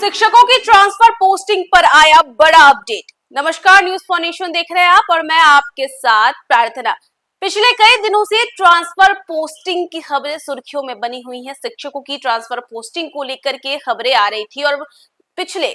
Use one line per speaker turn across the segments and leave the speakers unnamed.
शिक्षकों की transfer posting पर आया बड़ा अपडेट। नमस्कार, न्यूज फॉर नेशन देख रहे हैं आप और मैं आपके साथ प्रार्थना। पिछले कई दिनों से ट्रांसफर पोस्टिंग की खबरें सुर्खियों में बनी हुई हैं। शिक्षकों की ट्रांसफर पोस्टिंग को लेकर के खबरें आ रही थी और पिछले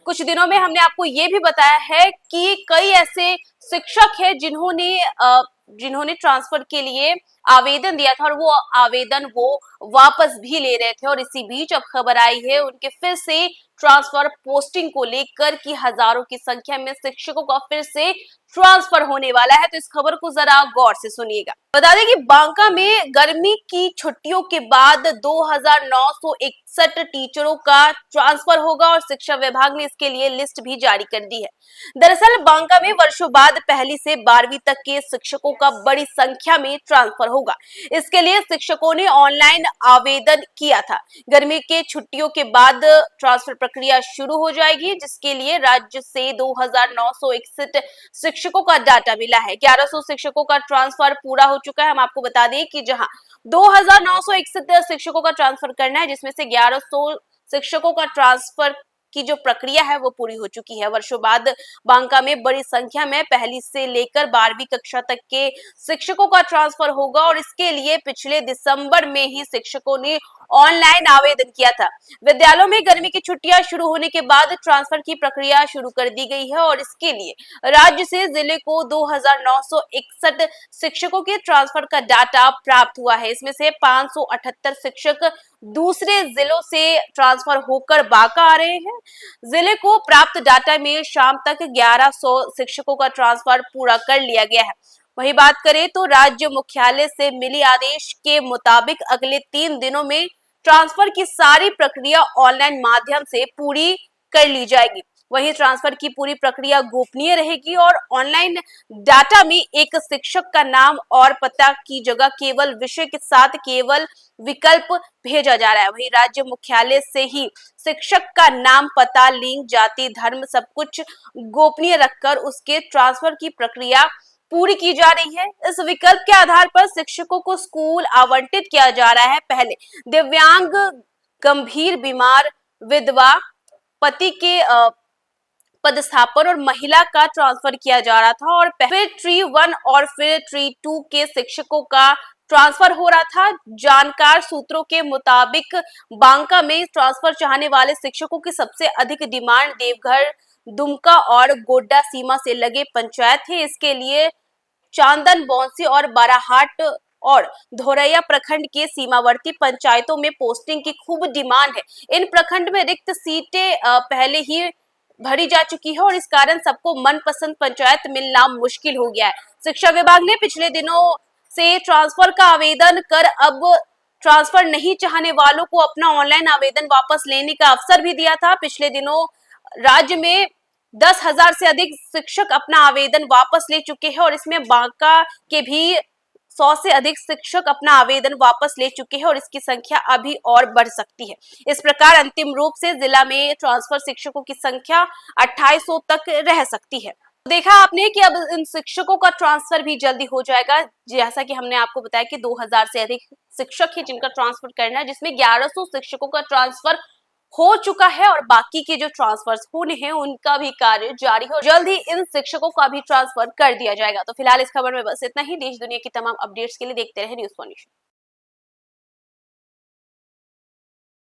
कुछ दिनों में हमने आपको ये भी बताया है कि कई ऐसे शिक्षक हैं जिन्होंने ट्रांसफर के लिए आवेदन दिया था और वो आवेदन वो वापस भी ले रहे थे। और इसी बीच अब खबर आई है उनके फिर से ट्रांसफर पोस्टिंग को लेकर कि हजारों की संख्या में शिक्षकों का फिर से ट्रांसफर होने वाला है। तो इस खबर को जरा गौर से सुनिएगा। बता दें कि बांका में गर्मी की छुट्टियों के बाद 2961 टीचरों का ट्रांसफर होगा और शिक्षा विभाग ने इसके लिए लिस्ट भी जारी कर दी है। दरअसल बांका में वर्षों बाद पहली से 12वीं तक के शिक्षकों का बड़ी संख्या में ट्रांसफर होगा। इसके लिए शिक्षकों ने ऑनलाइन आवेदन किया था। गर्मी के छुट्टियों के बाद ट्रांसफर प्रक्रिया शुरू हो जाएगी, जिसके लिए राज्य से 2961 शिक्षकों का डाटा मिला है। 1100 शिक्षकों का ट्रांसफर पूरा हो चुका है। हम आपको बता दें कि जहां 2961 शिक्षकों का ट्रांसफर करना है, जिसमें से 1100 शिक्षकों का ट्रांसफर की जो प्रक्रिया है वो पूरी हो चुकी है। वर्षों बाद बांका में बड़ी संख्या में पहली से लेकर 12वीं कक्षा तक के शिक्षकों का ट्रांसफर होगा और इसके लिए पिछले दिसंबर में ही शिक्षकों ने ऑनलाइन आवेदन किया था। विद्यालयों में गर्मी की छुट्टियां शुरू होने के बाद ट्रांसफर की प्रक्रिया शुरू कर दी गई है और इसके लिए राज्य से जिले को 2961 शिक्षकों के ट्रांसफर का डाटा प्राप्त हुआ है। इसमें से 578 शिक्षक दूसरे जिलों से ट्रांसफर होकर बांका आ रहे हैं। जिले को प्राप्त डाटा में शाम तक 1100 शिक्षकों का ट्रांसफर पूरा कर लिया गया है। वहीं बात करें तो राज्य मुख्यालय से मिली आदेश के मुताबिक अगले 3 दिनों में ट्रांसफर की सारी प्रक्रिया ऑनलाइन माध्यम से पूरी कर ली जाएगी। वहीं ट्रांसफर की पूरी प्रक्रिया गोपनीय रहेगी और ऑनलाइन डाटा में एक शिक्षक का नाम और पता की जगह केवल विषय के साथ केवल विकल्प भेजा जा रहा है। वहीं राज्य मुख्यालय से ही शिक्षक का नाम, पता, लिंग, जाति, धर्म सब कुछ गोपनीय रखकर उसके ट्रांसफर की प्रक्रिया पूरी की जा रही है। इस विकल्प के आधार पर शिक्षकों को स्कूल आवंटित किया जा रहा है। पहले दिव्यांग, गंभीर बीमार, विधवा, पति के पदस्थापन और महिला का ट्रांसफर किया जा रहा था और फिर ट्री 1 और फिर ट्री 2 के शिक्षकों का ट्रांसफर हो रहा था। जानकार सूत्रों के मुताबिक बांका में ट्रांसफर चाहने वाले शिक्षकों की सबसे अधिक डिमांड देवघर, दुमका और गोड्डा सीमा से लगे पंचायत है। इसके लिए चांदन, बौंसी और बाराहाट और धोरैया प्रखंड के सीमावर्ती पंचायतों में पोस्टिंग की खूब डिमांड है। इन प्रखंड में रिक्त सीटें पहले ही भरी जा चुकी है और इस कारण सबको मनपसंद पंचायत मिलना मुश्किल हो गया है। शिक्षा विभाग ने पिछले दिनों से ट्रांसफर का आवेदन कर अब ट्रांसफर नहीं चाहने वालों को अपना ऑनलाइन आवेदन वापस लेने का अवसर भी दिया था। पिछले दिनों राज्य में 10,000 से अधिक शिक्षक अपना आवेदन वापस ले चुके हैं और इसमें बांका के भी 100 से अधिक शिक्षक अपना आवेदन वापस ले चुके हैं और इसकी संख्या अभी और बढ़ सकती है। इस प्रकार अंतिम रूप से जिला में ट्रांसफर शिक्षकों की संख्या 2800 तक रह सकती है। देखा आपने कि अब इन शिक्षकों का ट्रांसफर भी जल्दी हो जाएगा। जैसा कि हमने आपको बताया कि 2000 से अधिक शिक्षक है जिनका ट्रांसफर करना है, जिसमें 1100 शिक्षकों का ट्रांसफर हो चुका है और बाकी के जो ट्रांसफर्स होने हैं उनका भी कार्य जारी है। जल्द ही इन शिक्षकों का भी ट्रांसफर कर दिया जाएगा। तो फिलहाल इस खबर में बस इतना ही। देश दुनिया की तमाम अपडेट्स के लिए देखते रहे न्यूज़ फॉर नेशन।